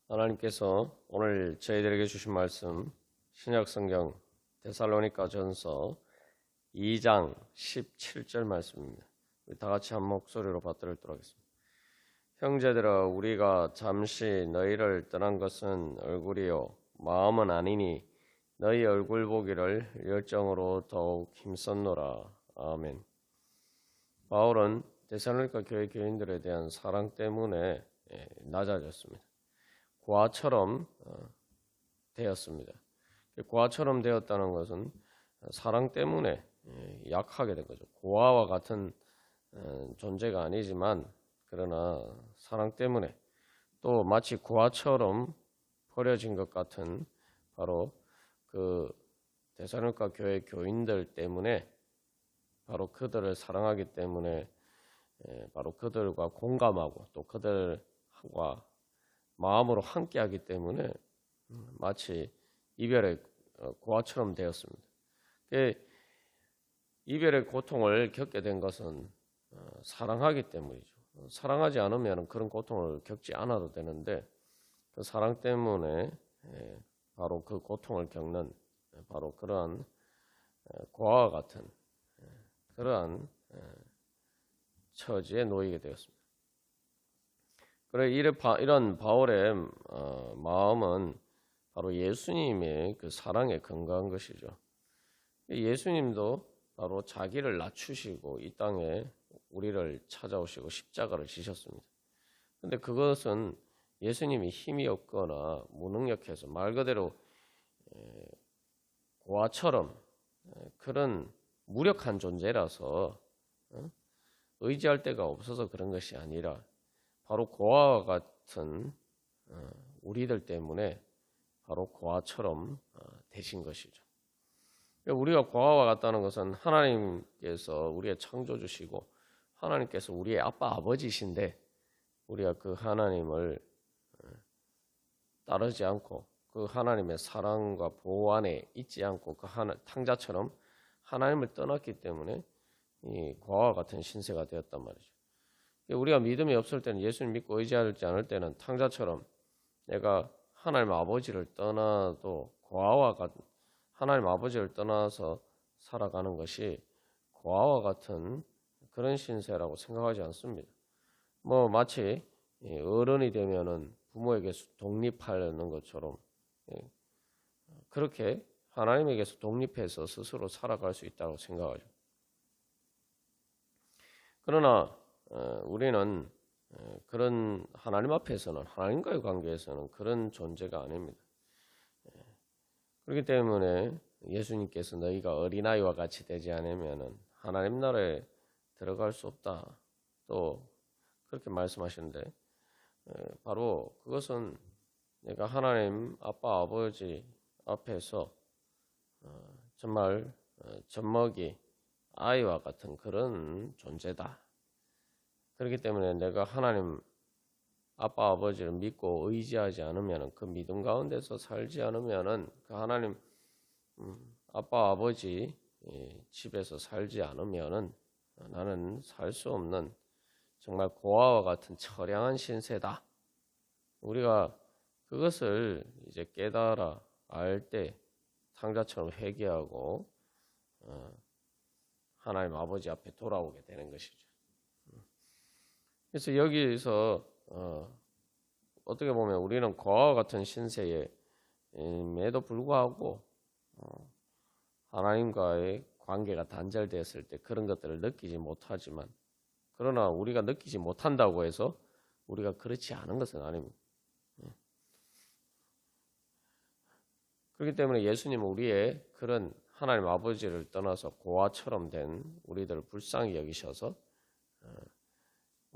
하나님께서 오늘 저희들에게 주신 말씀 신약성경 데살로니가 전서 2장 17절 말씀입니다. 우리 다 같이 한 목소리로 받들도록 하겠습니다. 형제들아, 우리가 잠시 너희를 떠난 것은 얼굴이요 마음은 아니니 너희 얼굴 보기를 열정으로 더욱 힘썼노라. 아멘. 바울은 데살로니가 교회 교인들에 대한 사랑 때문에 낮아졌습니다. 고아처럼 되었습니다. 고아처럼 되었다는 것은 사랑 때문에 약하게 된 거죠. 고아와 같은 존재가 아니지만 그러나 사랑 때문에 또 마치 고아처럼 버려진 것 같은 바로 그 데살로니가 교회 교인들 때문에 바로 그들을 사랑하기 때문에 바로 그들과 공감하고 또 그들과 마음으로 함께하기 때문에 마치 이별의 고아처럼 되었습니다. 이별의 고통을 겪게 된 것은 사랑하기 때문이죠. 사랑하지 않으면 그런 고통을 겪지 않아도 되는데 그 사랑 때문에 바로 그 고통을 겪는 바로 그러한 고아와 같은 그러한 처지에 놓이게 되었습니다. 그래 이런 바울의 마음은 바로 예수님의 그 사랑에 근거한 것이죠. 예수님도 바로 자기를 낮추시고 이 땅에 우리를 찾아오시고 십자가를 지셨습니다. 그런데 그것은 예수님이 힘이 없거나 무능력해서 말 그대로 고아처럼 그런 무력한 존재라서 의지할 데가 없어서 그런 것이 아니라 바로 고아와 같은 우리들 때문에 바로 고아처럼 되신 것이죠. 우리가 고아와 같다는 것은 하나님께서 우리의 창조주시고 하나님께서 우리의 아빠 아버지신데 우리가 그 하나님을 따르지 않고 그 하나님의 사랑과 보호 안에 있지 않고 그 탕자처럼 하나님을 떠났기 때문에 이 고아와 같은 신세가 되었단 말이죠. 우리가 믿음이 없을 때는 예수를 믿고 의지하지 않을 때는 탕자처럼 내가 하나님 아버지를 떠나도 고아와 같은 하나님 아버지를 떠나서 살아가는 것이 고아와 같은 그런 신세라고 생각하지 않습니다. 마치 어른이 되면은 부모에게서 독립하려는 것처럼 그렇게 하나님에게서 독립해서 스스로 살아갈 수 있다고 생각하죠. 그러나 우리는 그런 하나님 앞에서는 하나님과의 관계에서는 그런 존재가 아닙니다. 그렇기 때문에 예수님께서 너희가 어린아이와 같이 되지 않으면 하나님 나라에 들어갈 수 없다. 또 그렇게 말씀하시는데 바로 그것은 내가 하나님 아빠 아버지 앞에서 정말 젖먹이 아이와 같은 그런 존재다. 그렇기 때문에 내가 하나님 아빠 아버지를 믿고 의지하지 않으면 그 믿음 가운데서 살지 않으면 그 하나님 아빠 아버지 집에서 살지 않으면 나는 살 수 없는 정말 고아와 같은 처량한 신세다. 우리가 그것을 이제 깨달아 알 때 탕자처럼 회개하고 하나님 아버지 앞에 돌아오게 되는 것이죠. 그래서 여기서 어떻게 보면 우리는 고아와 같은 신세에도 불구하고 하나님과의 관계가 단절되었을 때 그런 것들을 느끼지 못하지만 그러나 우리가 느끼지 못한다고 해서 우리가 그렇지 않은 것은 아닙니다. 그렇기 때문에 예수님은 우리의 그런 하나님 아버지를 떠나서 고아처럼 된 우리들을 불쌍히 여기셔서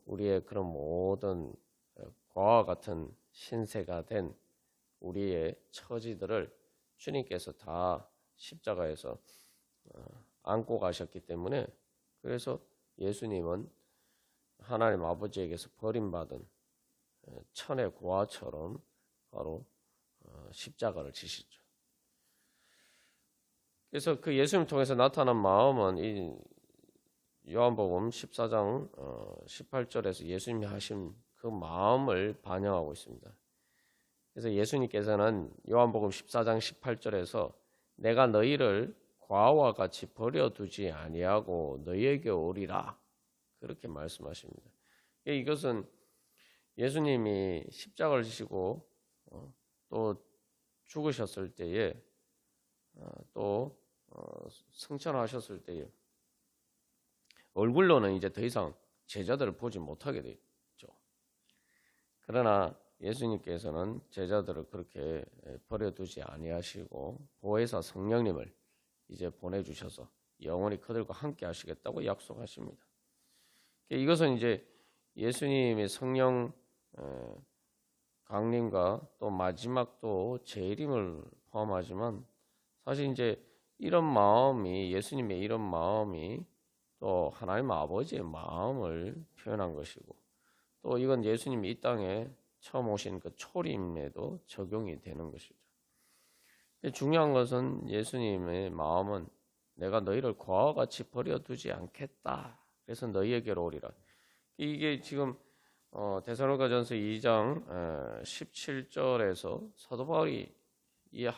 우리의 그런 모든 고아와 같은 신세가 된 우리의 처지들을 주님께서 다 십자가에서 안고 가셨기 때문에 그래서 예수님은 하나님 아버지에게서 버림받은 천의 고아처럼 바로 십자가를 지시죠. 그래서 그 예수님 통해서 나타난 마음은 이 요한복음 14장 18절에서 예수님이 하신 그 마음을 반영하고 있습니다. 그래서 예수님께서는 요한복음 14장 18절에서 내가 너희를 과와 같이 버려두지 아니하고 너희에게 오리라 그렇게 말씀하십니다. 이것은 예수님이 십자가를 지시고 또 죽으셨을 때에 또 승천하셨을 때에 얼굴로는 이제 더 이상 제자들을 보지 못하게 됐죠. 그러나 예수님께서는 제자들을 그렇게 버려두지 아니하시고 보혜사 성령님을 이제 보내주셔서 영원히 그들과 함께 하시겠다고 약속하십니다. 이것은 이제 예수님의 성령 강림과 또 마지막 또 재림을 포함하지만 사실 이제 이런 마음이 예수님의 이런 마음이 또 하나님 아버지의 마음을 표현한 것이고 또 이건 예수님이 이 땅에 처음 오신 그 초림에도 적용이 되는 것이죠. 중요한 것은 예수님의 마음은 내가 너희를 과와 같이 버려두지 않겠다. 그래서 너희에게로 오리라. 이게 지금 데살로니가전서 2장 17절에서 사도 바울이 이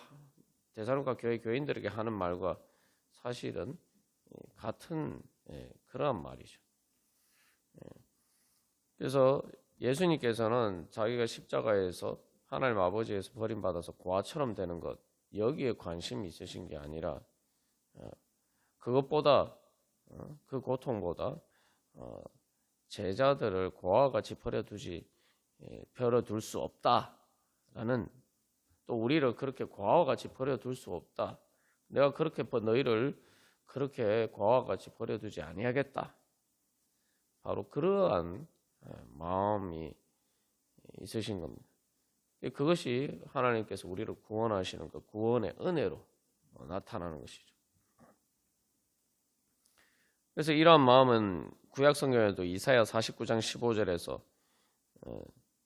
데살로니가 교회 교인들에게 하는 말과 사실은 같은 그러한 말이죠. 그래서 예수님께서는 자기가 십자가에서 하나님 아버지에서 버림받아서 고아처럼 되는 것 여기에 관심이 있으신 게 아니라 그것보다 그 고통보다 제자들을 고아와 같이 버려둘 수 없다라는 또 우리를 그렇게 고아와 같이 버려둘 수 없다. 내가 그렇게 너희를 그렇게 고아와 같이 버려두지 아니하겠다. 바로 그러한 마음이 있으신 겁니다. 그것이 하나님께서 우리를 구원하시는 그 구원의 은혜로 나타나는 것이죠. 그래서 이러한 마음은 구약 성경에도 이사야 49장 15절에서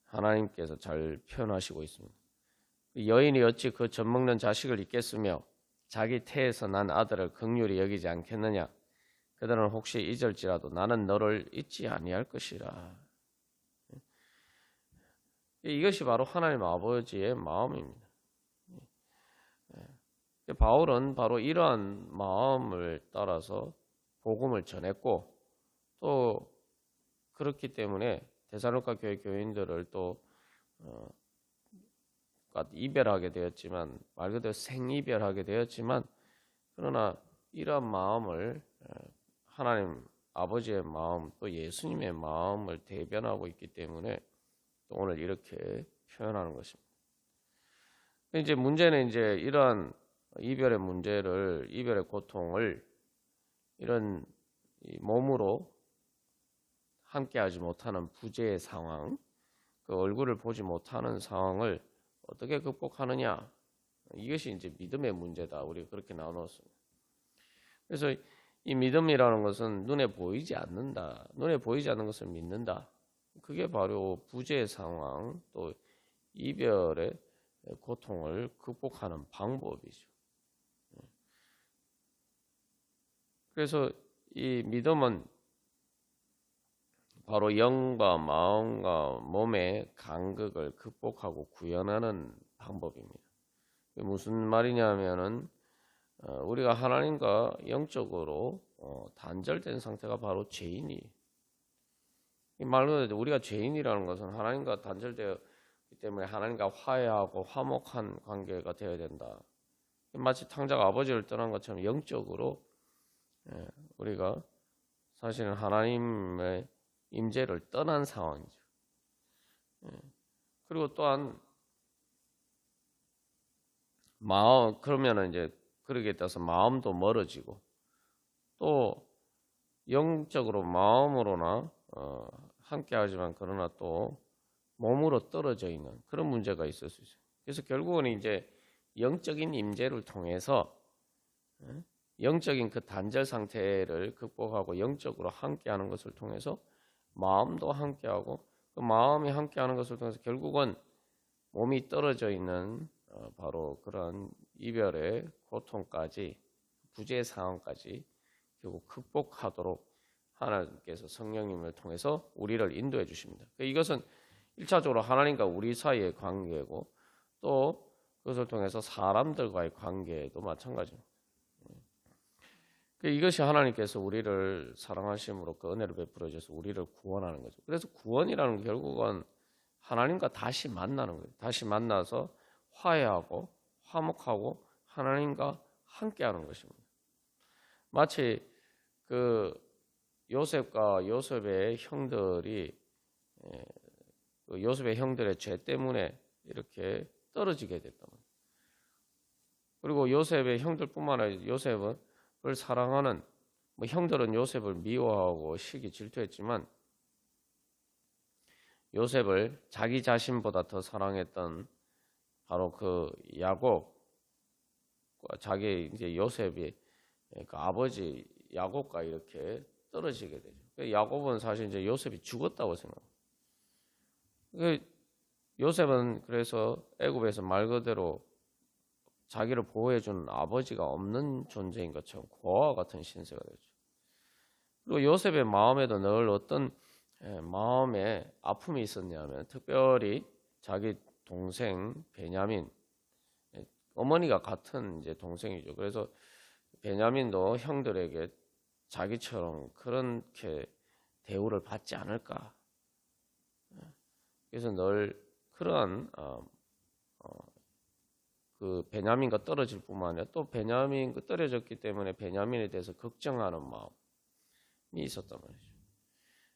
하나님께서 잘 표현하시고 있습니다. 여인이 어찌 그 젖먹는 자식을 잊겠으며 자기 태에서 난 아들을 긍휼히 여기지 않겠느냐. 그들은 혹시 잊을지라도 나는 너를 잊지 아니할 것이라. 이것이 바로 하나님 아버지의 마음입니다. 바울은 바로 이러한 마음을 따라서 복음을 전했고 또 그렇기 때문에 데살로니가 교회 교인들을 또 이별하게 되었지만 말 그대로 생이별하게 되었지만 그러나 이러한 마음을 하나님 아버지의 마음 또 예수님의 마음을 대변하고 있기 때문에 또 오늘 이렇게 표현하는 것입니다. 이제 문제는 이제 이러한 이별의 문제를 이별의 고통을 이런 몸으로 함께하지 못하는 부재의 상황, 그 얼굴을 보지 못하는 상황을 어떻게 극복하느냐? 이것이 이제 믿음의 문제다. 우리가 그렇게 나눴습니다. 그래서 이 믿음이라는 것은 눈에 보이지 않는다. 눈에 보이지 않는 것을 믿는다. 그게 바로 부재의 상황, 또 이별의 고통을 극복하는 방법이죠. 그래서 이 믿음은 바로 영과 마음과 몸의 간극을 극복하고 구현하는 방법입니다. 무슨 말이냐면은 우리가 하나님과 영적으로 단절된 상태가 바로 죄인이. 이 말로 우리가 죄인이라는 것은 하나님과 단절되었기 때문에 하나님과 화해하고 화목한 관계가 되어야 된다. 마치 탕자가 아버지를 떠난 것처럼 영적으로 우리가 사실은 하나님의 임재를 떠난 상황이죠. 그리고 또한 마음 그러면은 이제 그러기에 따라서 마음도 멀어지고 또 영적으로 마음으로나 함께하지만 그러나 또 몸으로 떨어져 있는 그런 문제가 있을 수 있어요. 그래서 결국은 이제 영적인 임재를 통해서 영적인 그 단절 상태를 극복하고 영적으로 함께하는 것을 통해서 마음도 함께하고 그 마음이 함께하는 것을 통해서 결국은 몸이 떨어져 있는 바로 그런 이별의 고통까지 부재 상황까지 결국 극복하도록 하나님께서 성령님을 통해서 우리를 인도해 주십니다. 이것은 1차적으로 하나님과 우리 사이의 관계고 또 그것을 통해서 사람들과의 관계도 마찬가지입니다. 이것이 하나님께서 우리를 사랑하심으로 그 은혜를 베풀어 주셔서 우리를 구원하는 거죠. 그래서 구원이라는 게 결국은 하나님과 다시 만나는 거예요. 다시 만나서 화해하고 화목하고 하나님과 함께하는 것입니다. 마치 그 요셉과 요셉의 형들이 그 요셉의 형들의 죄 때문에 이렇게 떨어지게 됐단 말이에요. 그리고 요셉의 형들뿐만 아니라 요셉은 그걸 사랑하는 형들은 요셉을 미워하고 시기 질투했지만 요셉을 자기 자신보다 더 사랑했던 바로 그 야곱, 자기 이제 요셉이 그 아버지 야곱과 이렇게 떨어지게 되죠. 야곱은 사실 이제 요셉이 죽었다고 생각합니다. 요셉은 그래서 애굽에서 말 그대로 자기를 보호해주는 아버지가 없는 존재인 것처럼 고아와 같은 신세가 되죠. 그리고 요셉의 마음에도 늘 어떤 마음에 아픔이 있었냐면 특별히 자기 동생 베냐민, 어머니가 같은 이제 동생이죠. 그래서 베냐민도 형들에게 자기처럼 그렇게 대우를 받지 않을까. 그래서 늘 그러한 그 베냐민과 떨어질 뿐만 아니라 또 베냐민과 떨어졌기 때문에 베냐민에 대해서 걱정하는 마음이 있었단 말이죠.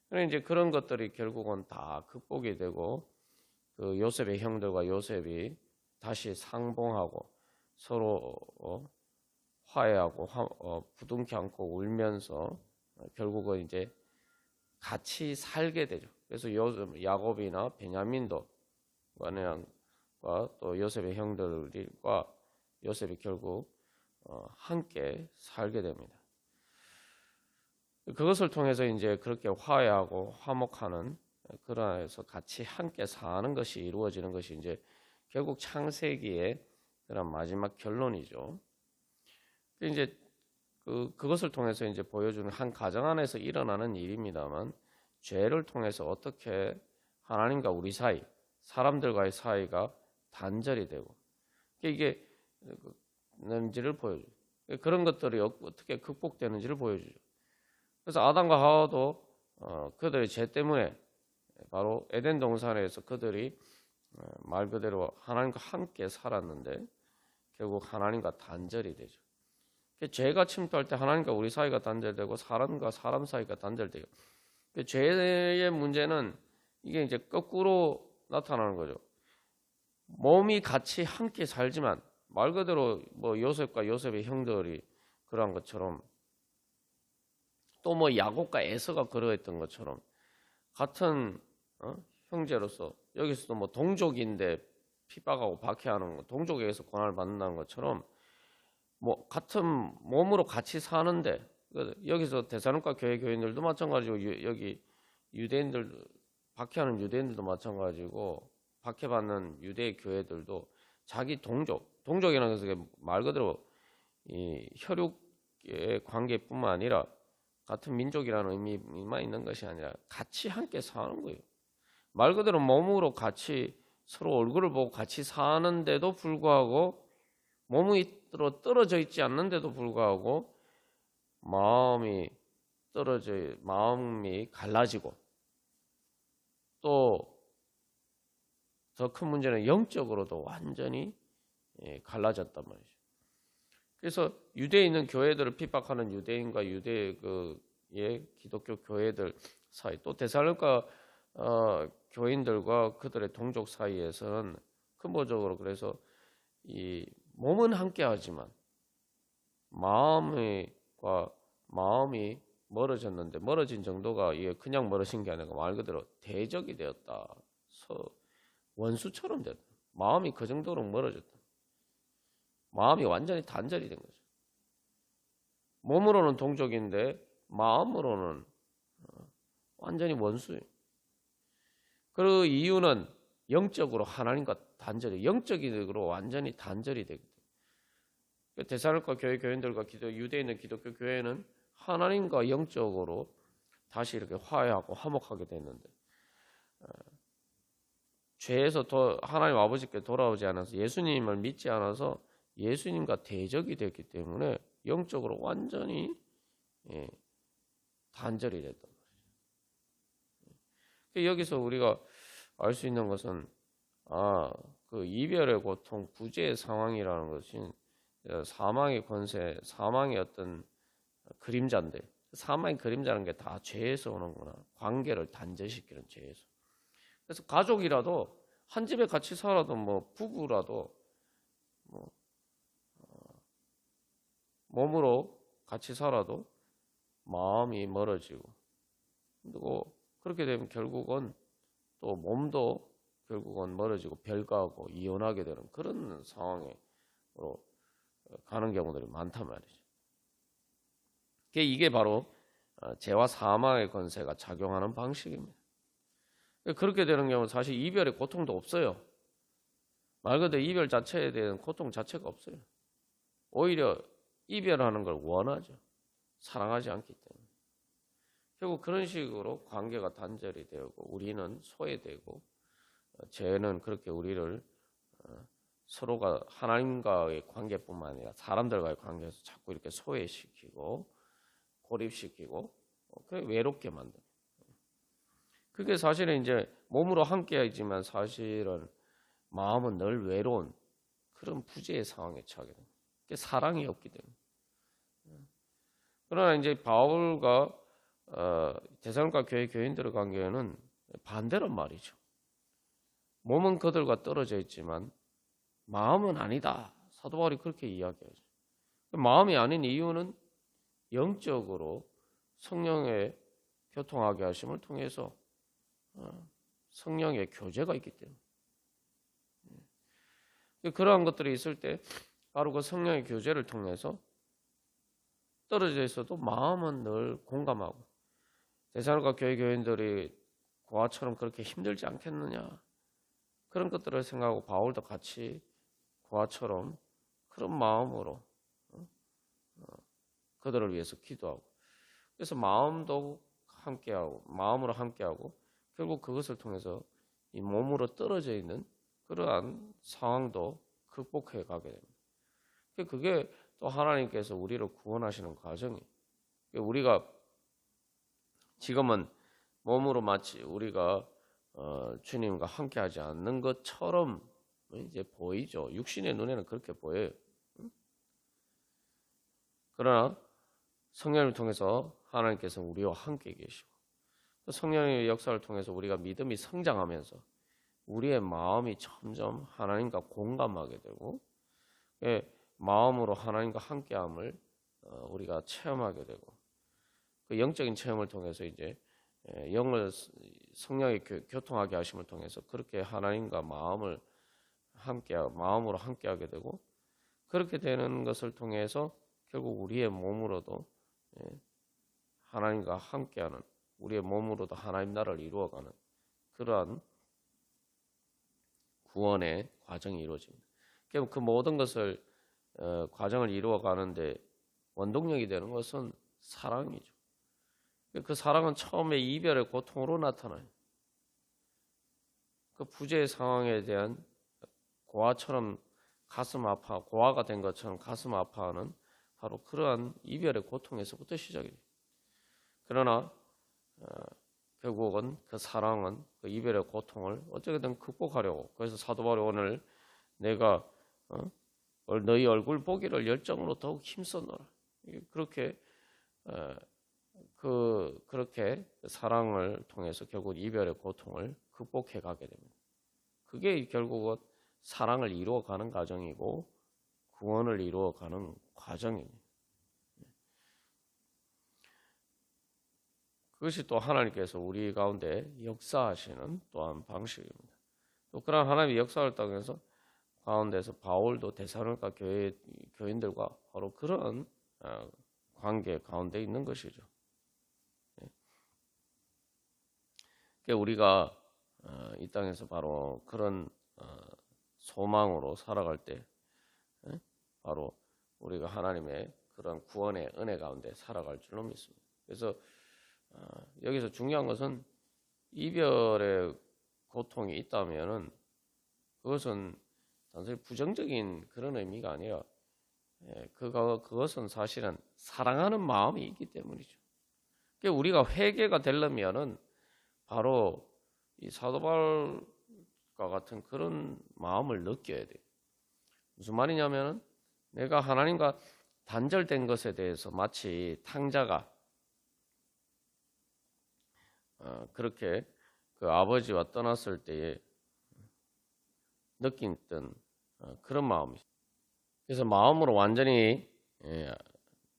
그런데 이제 그런 것들이 결국은 다 극복이 되고 그 요셉의 형들과 요셉이 다시 상봉하고 서로 화해하고 부둥켜 안고 울면서 결국은 이제 같이 살게 되죠. 그래서 야곱이나 베냐민도 또 요셉의 형들과 요셉이 결국 함께 살게 됩니다. 그것을 통해서 이제 그렇게 화해하고 화목하는 그러해서 같이 함께 사는 것이 이루어지는 것이 이제 결국 창세기의 그런 마지막 결론이죠. 이제 그것을 통해서 이제 보여주는 한 가정 안에서 일어나는 일입니다만 죄를 통해서 어떻게 하나님과 우리 사이, 사람들과의 사이가 단절이 되고 이게 는지를 보여줘요. 그런 것들이 어떻게 극복되는지를 보여주죠. 그래서 아담과 하와도 그들의 죄 때문에 바로 에덴 동산에서 그들이 말 그대로 하나님과 함께 살았는데 결국 하나님과 단절이 되죠. 죄가 침투할 때 하나님과 우리 사이가 단절되고 사람과 사람 사이가 단절돼요. 죄의 문제는 이게 이제 거꾸로 나타나는 거죠. 몸이 같이 함께 살지만 말 그대로 요셉과 요셉의 형들이 그러한 것처럼 또 야곱과 에서가 그러했던 것처럼 같은 형제로서 여기서도 동족인데 핍박하고 박해하는 거, 동족에게서 고난을 받는다는 것처럼 같은 몸으로 같이 사는데 여기서 데살로니가 교회 교인들도 마찬가지고 여기 유대인들 박해하는 유대인들도 마찬가지고 박해받는 유대 교회들도 자기 동족이라는 것은 말 그대로 이 혈육의 관계뿐만 아니라 같은 민족이라는 의미만 있는 것이 아니라 같이 함께 사는 거예요. 말 그대로 몸으로 같이 서로 얼굴을 보고 같이 사는데도 불구하고 몸이 떨어져 있지 않는데도 불구하고 마음이 갈라지고 또 더 큰 문제는 영적으로도 완전히 갈라졌단 말이죠. 그래서 유대에 있는 교회들을 핍박하는 유대인과 유대의 기독교 교회들 사이 또 데살로니가 교인들과 그들의 동족 사이에서는 근본적으로 그래서 이 몸은 함께하지만 마음이 멀어졌는데 멀어진 정도가 이게 그냥 멀어진 게 아니라 말 그대로 대적이 되었다. 원수처럼 됐다. 마음이 그 정도로 멀어졌다. 마음이 완전히 단절이 된 거죠. 몸으로는 동족인데 마음으로는 완전히 원수예요. 그 이유는 영적으로 하나님과 영적으로 완전히 단절이 되기 때문에. 데살로니가 교회 교인들과 유대에 있는 기독교 교회는 하나님과 영적으로 다시 이렇게 화해하고 화목하게 됐는데 죄에서 하나님 아버지께 돌아오지 않아서 예수님을 믿지 않아서 예수님과 대적이 됐기 때문에 영적으로 완전히 단절이 됐단 말이에요. 여기서 우리가 알 수 있는 것은 그 이별의 고통, 부재의 상황이라는 것이 사망의 권세, 사망의 어떤 그림자인데 사망의 그림자라는 게 다 죄에서 오는구나. 관계를 단절시키는 죄에서. 그래서 가족이라도 한 집에 같이 살아도 뭐 부부라도 뭐 몸으로 같이 살아도 마음이 멀어지고 그리고 그렇게 되면 결국은 또 몸도 결국은 멀어지고 별거하고 이혼하게 되는 그런 상황으로 가는 경우들이 많단 말이죠. 이게 바로 죄와 사망의 권세가 작용하는 방식입니다. 그렇게 되는 경우는 사실 이별의 고통도 없어요. 말 그대로 이별 자체에 대한 고통 자체가 없어요. 오히려 이별하는 걸 원하죠. 사랑하지 않기 때문에. 결국 그런 식으로 관계가 단절이 되고 우리는 소외되고 죄는 그렇게 우리를 서로가 하나님과의 관계뿐만 아니라 사람들과의 관계에서 자꾸 이렇게 소외시키고 고립시키고 외롭게 만듭니다. 그게 사실은 이제 몸으로 함께하지만 사실은 마음은 늘 외로운 그런 부재의 상황에 처하게 됩니다. 그게 사랑이 없기 때문에. 그러나 이제 바울과 데살로니가 교회 교인들의 관계는 반대란 말이죠. 몸은 그들과 떨어져 있지만 마음은 아니다. 사도 바울이 그렇게 이야기하죠. 마음이 아닌 이유는 영적으로 성령의 교통하게 하심을 통해서 성령의 교제가 있기 때문에 그러한 것들이 있을 때 바로 그 성령의 교제를 통해서 떨어져 있어도 마음은 늘 공감하고 데살로니가 교회 교인들이 고아처럼 그렇게 힘들지 않겠느냐 그런 것들을 생각하고 바울도 같이 고아처럼 그런 마음으로 그들을 위해서 기도하고 그래서 마음도 함께하고 마음으로 함께하고 결국 그것을 통해서 이 몸으로 떨어져 있는 그러한 상황도 극복해 가게 됩니다. 그게 또 하나님께서 우리를 구원하시는 과정이에요. 우리가 지금은 몸으로 마치 우리가 주님과 함께하지 않는 것처럼 이제 보이죠. 육신의 눈에는 그렇게 보여요. 그러나 성령을 통해서 하나님께서 우리와 함께 계시고 성령의 역사를 통해서 우리가 믿음이 성장하면서 우리의 마음이 점점 하나님과 공감하게 되고 마음으로 하나님과 함께함을 우리가 체험하게 되고 그 영적인 체험을 통해서 이제 영을 성령의 교통하게 하심을 통해서 그렇게 하나님과 마음으로 함께하게 되고 그렇게 되는 것을 통해서 결국 우리의 몸으로도 하나님과 함께하는 우리의 몸으로도 하나님 나라를 이루어가는 그러한 구원의 과정이 이루어집니다. 그 모든 것을 과정을 이루어가는데 원동력이 되는 것은 사랑이죠. 그 사랑은 처음에 이별의 고통으로 나타나요. 그 부재의 상황에 대한 고아처럼 가슴 아파, 고아가 된 것처럼 가슴 아파하는 바로 그러한 이별의 고통에서부터 시작이 돼요. 그러나 결국은 그 사랑은 그 이별의 고통을 어떻게든 극복하려고 그래서 사도 바울이 오늘 내가 너희 얼굴 보기를 열정으로 더욱 힘써노라 그렇게 그렇게 사랑을 통해서 결국 이별의 고통을 극복해 가게 됩니다. 그게 결국은 사랑을 이루어가는 과정이고 구원을 이루어가는 과정입니다. 그것이 또 하나님께서 우리 가운데 역사하시는 또한 방식입니다. 또 그런 하나님의 역사를 통해서 가운데서 바울도 데살로니가 교인들과 바로 그런 관계 가운데 있는 것이죠. 우리가 이 땅에서 바로 그런 소망으로 살아갈 때 바로 우리가 하나님의 그런 구원의 은혜 가운데 살아갈 줄로 믿습니다. 그래서 여기서 중요한 것은 이별의 고통이 있다면은 그것은 단순히 부정적인 그런 의미가 아니라 그것은 사실은 사랑하는 마음이 있기 때문이죠. 그러니까 우리가 회개가 되려면은 바로 이 사도 바울과 같은 그런 마음을 느껴야 돼요. 무슨 말이냐면은 내가 하나님과 단절된 것에 대해서 마치 탕자가 그렇게 그 아버지와 떠났을 때에 느꼈던 그런 마음이죠. 그래서 마음으로 완전히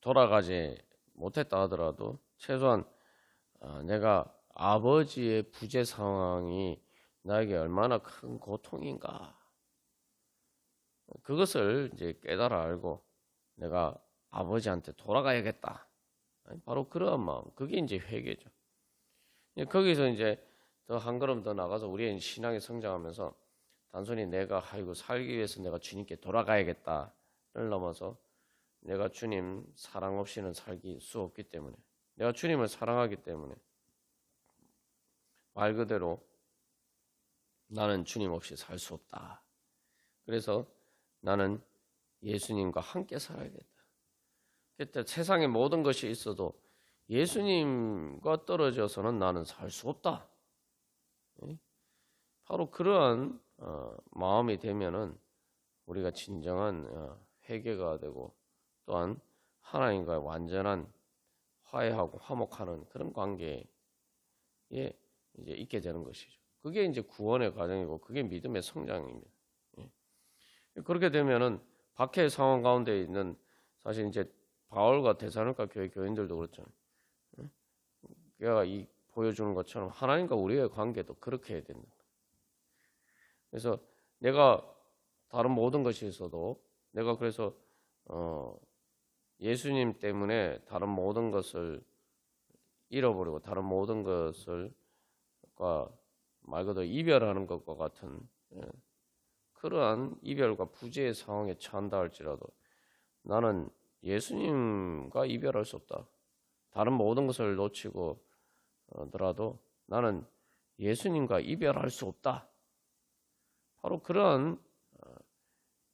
돌아가지 못했다 하더라도 최소한 내가 아버지의 부재 상황이 나에게 얼마나 큰 고통인가 그것을 이제 깨달아 알고 내가 아버지한테 돌아가야겠다. 바로 그러한 마음, 그게 이제 회개죠. 거기서 이제 더 한 걸음 더 나가서 우리의 신앙이 성장하면서 단순히 내가 아이고 살기 위해서 내가 주님께 돌아가야겠다를 넘어서 내가 주님 사랑 없이는 살기 수 없기 때문에 내가 주님을 사랑하기 때문에 말 그대로 나는 주님 없이 살 수 없다. 그래서 나는 예수님과 함께 살아야겠다. 그때 세상에 모든 것이 있어도 예수님과 떨어져서는 나는 살 수 없다. 바로 그러한 마음이 되면은 우리가 진정한 회개가 되고 또한 하나님과 완전한 화해하고 화목하는 그런 관계에 이제 있게 되는 것이죠. 그게 이제 구원의 과정이고 그게 믿음의 성장입니다. 그렇게 되면은 박해의 상황 가운데 있는 사실 이제 바울과 데살로니가 교회 교인들도 그렇잖아요. 그가 이 보여주는 것처럼 하나님과 우리의 관계도 그렇게 해야 된다. 그래서 내가 다른 모든 것이 있어도 내가 그래서 예수님 때문에 다른 모든 것을 잃어버리고 다른 모든 것을 말 그대로 이별하는 것과 같은 그러한 이별과 부재의 상황에 처한다 할지라도 나는 예수님과 이별할 수 없다. 다른 모든 것을 놓치고 더라도 나는 예수님과 이별할 수 없다. 바로 그런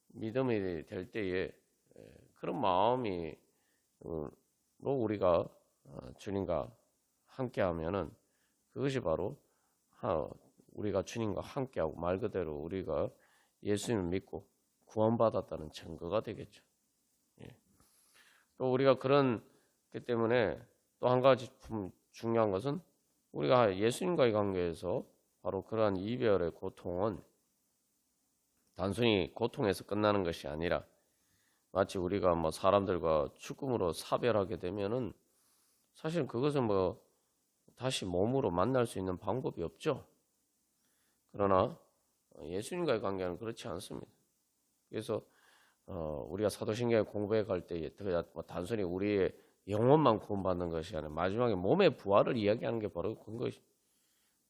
믿음이 될 때에 그런 마음이 우리가 주님과 함께하면은 그것이 바로 우리가 주님과 함께하고 말 그대로 우리가 예수님을 믿고 구원받았다는 증거가 되겠죠. 또 우리가 그렇기 때문에 또 한 가지 중요한 것은 우리가 예수님과의 관계에서 바로 그러한 이별의 고통은 단순히 고통에서 끝나는 것이 아니라 마치 우리가 뭐 사람들과 죽음으로 사별하게 되면은 사실 그것은 뭐 다시 몸으로 만날 수 있는 방법이 없죠. 그러나 예수님과의 관계는 그렇지 않습니다. 그래서 우리가 사도신경 공부해 갈 때 단순히 우리의 영혼만 구원받는 것이 아니라 마지막에 몸의 부활을 이야기하는 게 바로 그런 것이.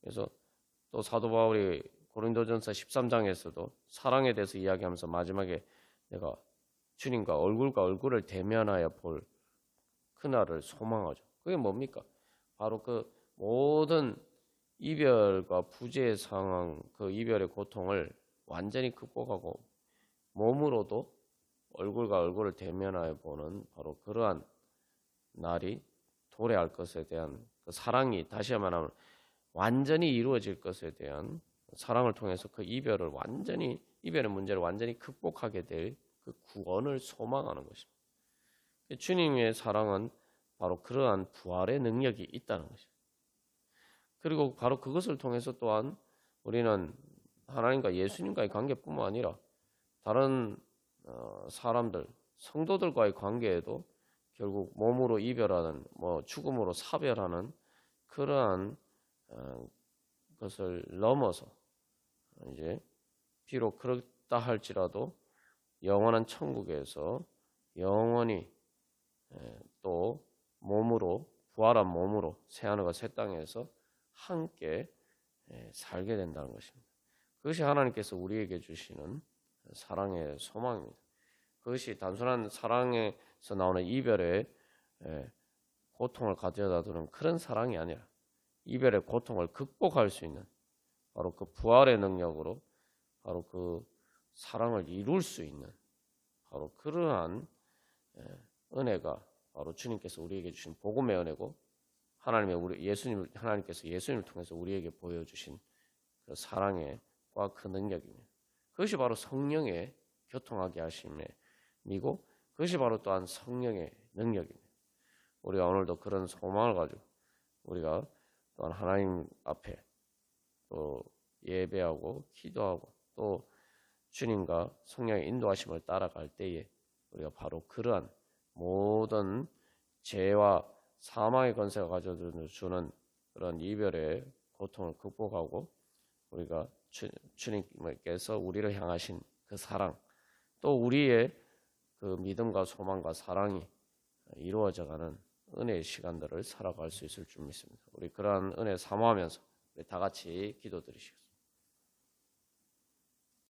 그래서 또 사도 바울이 고린도전서 13장에서도 사랑에 대해서 이야기하면서 마지막에 내가 주님과 얼굴과 얼굴을 대면하여 볼 그날을 소망하죠. 그게 뭡니까? 바로 그 모든 이별과 부재의 상황, 그 이별의 고통을 완전히 극복하고 몸으로도 얼굴과 얼굴을 대면하여 보는 바로 그러한 날이 도래할 것에 대한 그 사랑이 다시 말하면 완전히 이루어질 것에 대한 사랑을 통해서 그 이별의 문제를 완전히 극복하게 될 그 구원을 소망하는 것입니다. 주님의 사랑은 바로 그러한 부활의 능력이 있다는 것입니다. 그리고 바로 그것을 통해서 또한 우리는 하나님과 예수님과의 관계뿐만 아니라 다른 사람들, 성도들과의 관계에도 결국 몸으로 이별하는, 죽음으로 사별하는 그러한 것을 넘어서 이제 비록 그렇다 할지라도 영원한 천국에서 영원히 또 몸으로 부활한 몸으로 새하늘과 새 땅에서 함께 살게 된다는 것입니다. 그것이 하나님께서 우리에게 주시는 사랑의 소망입니다. 그것이 단순한 사랑에서 나오는 이별의 고통을 가져다 두는 그런 사랑이 아니라 이별의 고통을 극복할 수 있는 바로 그 부활의 능력으로 바로 그 사랑을 이룰 수 있는 바로 그러한 은혜가 바로 주님께서 우리에게 주신 복음의 은혜고 하나님께서 예수님을 통해서 우리에게 보여주신 그 사랑의 그 능력입니다. 그것이 바로 성령의 교통하게 하심이고 그것이 바로 또한 성령의 능력입니다. 우리가 오늘도 그런 소망을 가지고 우리가 또한 하나님 앞에 또 예배하고 기도하고 또 주님과 성령의 인도하심을 따라갈 때에 우리가 바로 그러한 모든 죄와 사망의 권세가 가져주는 그런 이별의 고통을 극복하고 우리가 주님께서 우리를 향하신 그 사랑 또 우리의 그 믿음과 소망과 사랑이 이루어져가는 은혜의 시간들을 살아갈 수 있을 줄 믿습니다. 우리 그러한 은혜 사모하면서 우리 다 같이 기도드리시겠습니다.